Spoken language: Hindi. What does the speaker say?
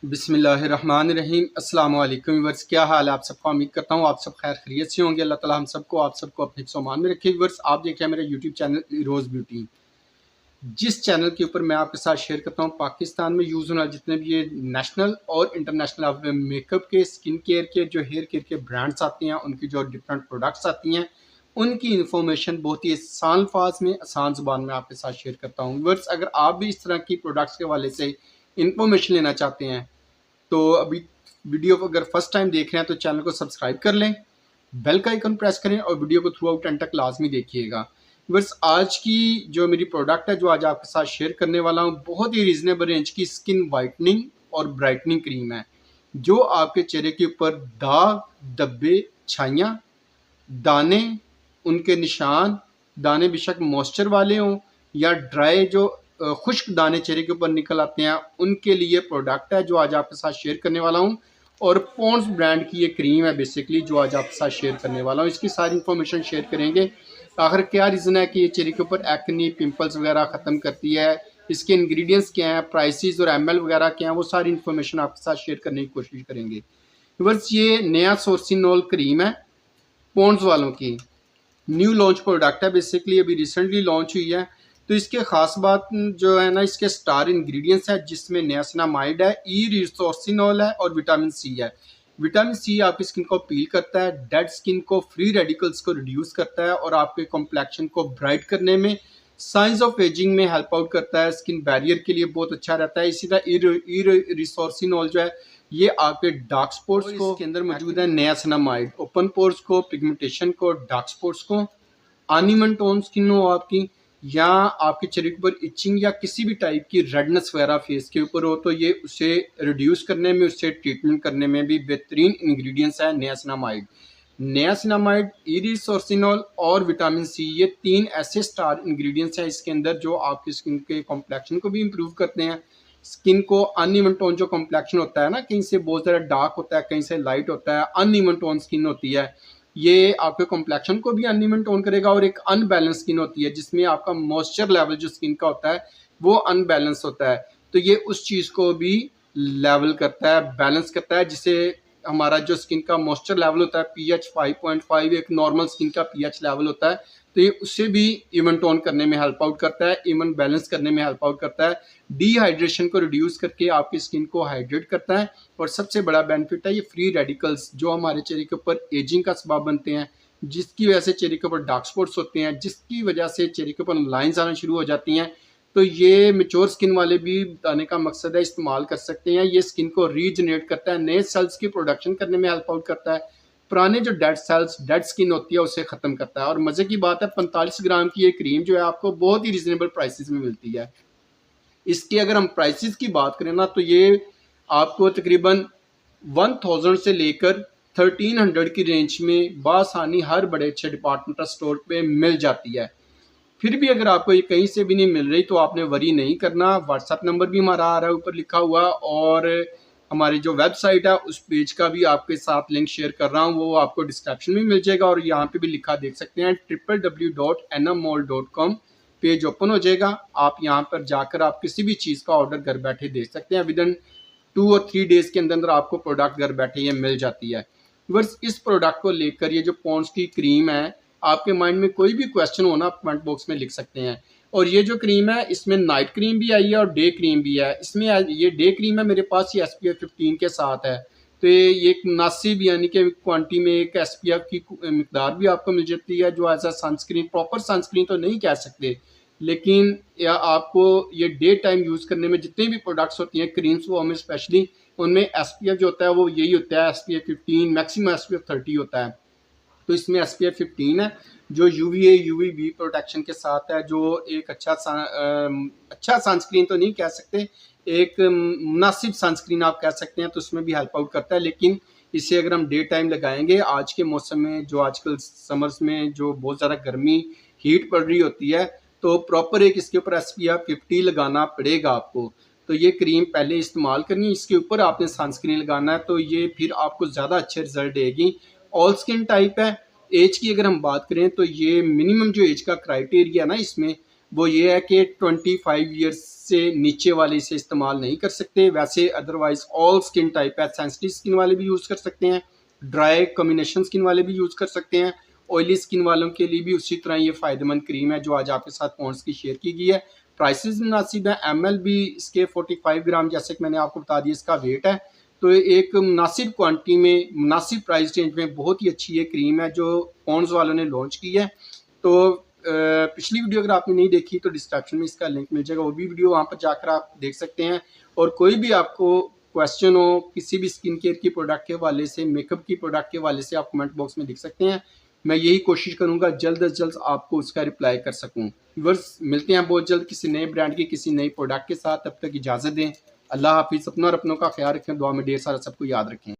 बिस्मिल्लाहिर्रहमानिर्रहीम। अस्सलाम वालेकुम व्यूअर्स, क्या हाल है आप सबका। उम्मीद करता हूँ आप सब खैर खैरियत से होंगे। अल्लाह ताला हम सबको आप सबको अपने हिफ्ज़-ओ-अमान में रखे। व्यूअर्स, आप देख रहे हैं मेरा यूट्यूब चैनल रोज़ ब्यूटी, जिस चैनल के ऊपर मैं आपके साथ शेयर करता हूँ पाकिस्तान में यूज़ होने वाले जितने भी ये नेशनल और इंटरनेशनल मेकअप के, स्किन केयर के, जो हेयर केयर के ब्रांड्स आते हैं, उनकी जो डिफरेंट प्रोडक्ट्स आती हैं, उनकी इन्फॉर्मेशन बहुत ही आसान अल्फाज में, आसान ज़ुबान में आपके साथ शेयर करता हूँ। व्यूअर्स, अगर आप भी इस तरह की प्रोडक्ट्स के हवाले से इन्फॉर्मेशन लेना चाहते हैं तो अभी वीडियो को अगर फर्स्ट टाइम देख रहे हैं तो चैनल को सब्सक्राइब कर लें, बेल का आइकन प्रेस करें और वीडियो को थ्रू आउट एंड तक लाजमी देखिएगा। बस आज की जो मेरी प्रोडक्ट है जो आज आपके साथ शेयर करने वाला हूँ, बहुत ही रीजनेबल रेंज की स्किन वाइटनिंग और ब्राइटनिंग क्रीम है, जो आपके चेहरे के ऊपर दाग, धब्बे, छाइयाँ, दाने, उनके निशान, दाने बेशक मॉइस्चर वाले हों या ड्राई जो खुश्क दाने चेहरे के ऊपर निकल आते हैं, उनके लिए प्रोडक्ट है जो आज आपके साथ शेयर करने वाला हूं। और पॉन्ड्स ब्रांड की ये क्रीम है बेसिकली जो आज आपके साथ शेयर करने वाला हूं। इसकी सारी इन्फॉर्मेशन शेयर करेंगे। आखिर क्या रीज़न है कि ये चेहरे के ऊपर एक्ने, पिंपल्स वगैरह ख़त्म करती है, इसके इंग्रेडिएंट्स क्या हैं, प्राइसेस और एमएल वगैरह क्या हैं, वो सारी इन्फॉर्मेशन आपके साथ शेयर करने की कोशिश करेंगे। बस ये नया सोर्सिनोल क्रीम है, पॉन्ड्स वालों की न्यू लॉन्च प्रोडक्ट है, बेसिकली अभी रिसेंटली लॉन्च हुई है। तो इसके खास बात जो है ना, इसके स्टार इंग्रेडिएंट्स है जिसमें नियासिनामाइड है, ई-रिसोर्सिनोल है और विटामिन सी है। विटामिन सी आपकी स्किन को पील करता है, डेड स्किन को, फ्री रेडिकल्स को रिड्यूस करता है और आपके कॉम्प्लेक्शन को ब्राइट करने में, साइंस ऑफ एजिंग में हेल्प आउट करता है, स्किन बैरियर के लिए बहुत अच्छा रहता है। इसी तरह ई-रिसोर्सिनोल जो है ये आपके डार्क स्पॉट्स को, इसके अंदर मौजूद है नियासिनामाइड, ओपन पोर्स को, पिगमेंटेशन को, डार्क स्पॉट्स को, अनइवन टोन स्किन हो आपकी, या आपके चेहरे के ऊपर इचिंग या किसी भी टाइप की रेडनेस वगैरह फेस के ऊपर हो, तो ये उसे रिड्यूस करने में, उससे ट्रीटमेंट करने में भी बेहतरीन इंग्रेडिएंट्स है नियासिनामाइड। नियासिनामाइड, ई-रिसोर्सिनोल और विटामिन सी, ये तीन ऐसे स्टार इंग्रेडिएंट्स हैं इसके अंदर जो आपकी स्किन के कॉम्प्लेक्शन को भी इम्प्रूव करते हैं। स्किन को अनइवन टोन जो कॉम्प्लेक्शन होता है ना, कहीं से बहुत ज़्यादा डार्क होता है, कहीं से लाइट होता है, अनइवन टोन स्किन होती है, ये आपके कॉम्प्लेक्शन को भी अनइवन टोन करेगा। और एक अनबैलेंस स्किन होती है जिसमें आपका मॉइस्चर लेवल जो स्किन का होता है वो अनबैलेंस होता है, तो ये उस चीज़ को भी लेवल करता है, बैलेंस करता है, जिसे हमारा जो स्किन का मॉइस्चर लेवल होता है पीएच 5.5 एक नॉर्मल स्किन का पीएच लेवल होता है, तो ये उससे भी इवन टोन करने में हेल्प आउट करता है, इवन बैलेंस करने में हेल्प आउट करता है, डिहाइड्रेशन को रिड्यूस करके आपकी स्किन को हाइड्रेट करता है। और सबसे बड़ा बेनिफिट है ये फ्री रेडिकल्स जो हमारे चेहरे के ऊपर एजिंग का सबब बनते हैं, जिसकी वजह से चेहरे के ऊपर डार्क स्पॉट्स होते हैं, जिसकी वजह से चेहरे के ऊपर लाइंस आना शुरू हो जाती हैं, तो ये मेच्योर स्किन वाले भी बताने का मकसद है इस्तेमाल कर सकते हैं। ये स्किन को रीजनरेट करता है, नए सेल्स की प्रोडक्शन करने में हेल्प आउट करता है, पुराने जो डेड सेल्स, डेड स्किन होती है उसे ख़त्म करता है। और मज़े की बात है 45 ग्राम की ये क्रीम जो है आपको बहुत ही रीजनेबल प्राइसेस में मिलती है। इसकी अगर हम प्राइसेस की बात करें ना, तो ये आपको तकरीबन 1000 से लेकर 1300 की रेंज में बासानी हर बड़े अच्छे डिपार्टमेंटल स्टोर पे मिल जाती है। फिर भी अगर आपको ये कहीं से भी नहीं मिल रही तो आपने वरी नहीं करना, व्हाट्सएप नंबर भी हमारा आ रहा है ऊपर लिखा हुआ, और हमारी जो वेबसाइट है उस पेज का भी आपके साथ लिंक शेयर कर रहा हूँ, वो आपको डिस्क्रिप्शन में मिल जाएगा, और यहाँ पे भी लिखा देख सकते हैं www.nmmall.com पेज ओपन हो जाएगा। आप यहाँ पर जाकर आप किसी भी चीज़ का ऑर्डर घर बैठे दे सकते हैं। विदिन 2 और 3 डेज़ के अंदर आपको प्रोडक्ट घर बैठे ये मिल जाती है। बस इस प्रोडक्ट को लेकर ये जो पॉन्ड्स की क्रीम है, आपके माइंड में कोई भी क्वेश्चन हो ना, कमेंट बॉक्स में लिख सकते हैं। और ये जो क्रीम है इसमें नाइट क्रीम भी आई है और डे क्रीम भी है। इसमें ये डे क्रीम है मेरे पास, ये SPF 15 के साथ है, तो ये एक मुनासिब यानी कि क्वांटिटी में एक SPF की मिकदार भी आपको मिल जाती है, जो as a sunscreen, proper sunscreen तो नहीं कह सकते, लेकिन या आपको ये डे टाइम यूज़ करने में जितने भी प्रोडक्ट्स होती हैं क्रीम्स, वो हमें स्पेशली उनमें SPF जो होता है वो यही होता है, SPF 15, मैक्सिमम SPF 30 होता है। तो इसमें SPF 15 है जो UVA UVB प्रोटेक्शन के साथ है, जो एक अच्छा सनस्क्रीन तो नहीं कह सकते, एक मुनासिब सनस्क्रीन आप कह सकते हैं, तो उसमें भी हेल्प आउट करता है। लेकिन इसे अगर हम डे टाइम लगाएंगे, आज के मौसम में जो आजकल समर्स में जो बहुत ज़्यादा गर्मी हीट पड़ रही होती है, तो प्रॉपर एक इसके ऊपर SPF 50 लगाना पड़ेगा आपको। तो ये क्रीम पहले इस्तेमाल करनी है, इसके ऊपर आपने सनस्क्रीन लगाना है, तो ये फिर आपको ज़्यादा अच्छे रिजल्ट देगी। ऑल स्किन टाइप है। एज की अगर हम बात करें तो ये मिनिमम जो एज का क्राइटेरिया ना, इसमें वो ये है कि 25 ईयर्स से नीचे वाले इसे इस्तेमाल नहीं कर सकते। वैसे अदरवाइज ऑल स्किन टाइप है, सेंसिटिव स्किन वाले भी यूज़ कर सकते हैं, ड्राई कॉम्बिनेशन स्किन वाले भी यूज़ कर सकते हैं, ऑयली स्किन वालों के लिए भी उसी तरह ये फ़ायदेमंद क्रीम है जो आज आपके साथ पॉन्ड्स की शेयर की गई है। प्राइसेस मुनासिब है, एमएल भी इसके 45 ग्राम जैसे कि मैंने आपको बता दिया इसका वेट है। तो एक मुनासिब क्वांटिटी में मुनासिब प्राइस रेंज में बहुत ही अच्छी ये क्रीम है जो पॉन्ड्स वालों ने लॉन्च की है। तो पिछली वीडियो अगर आपने नहीं देखी तो डिस्क्रिप्शन में इसका लिंक मिल जाएगा, वो भी वीडियो वहाँ पर जाकर आप देख सकते हैं। और कोई भी आपको क्वेश्चन हो किसी भी स्किन केयर की प्रोडक्ट के हवाले से, मेकअप की प्रोडक्ट के हवाले से, आप कमेंट बॉक्स में लिख सकते हैं। मैं यही कोशिश करूंगा जल्द अज जल्द आपको उसका रिप्लाई कर सकूं। व्यूअर्स मिलते हैं बहुत जल्द किसी नए ब्रांड की किसी नई प्रोडक्ट के साथ। तब तक इजाज़त दें। अल्लाह हाफिज़। अपना और अपनों का ख्याल रखें, दुआ में ढेर सारा सबको याद रखें।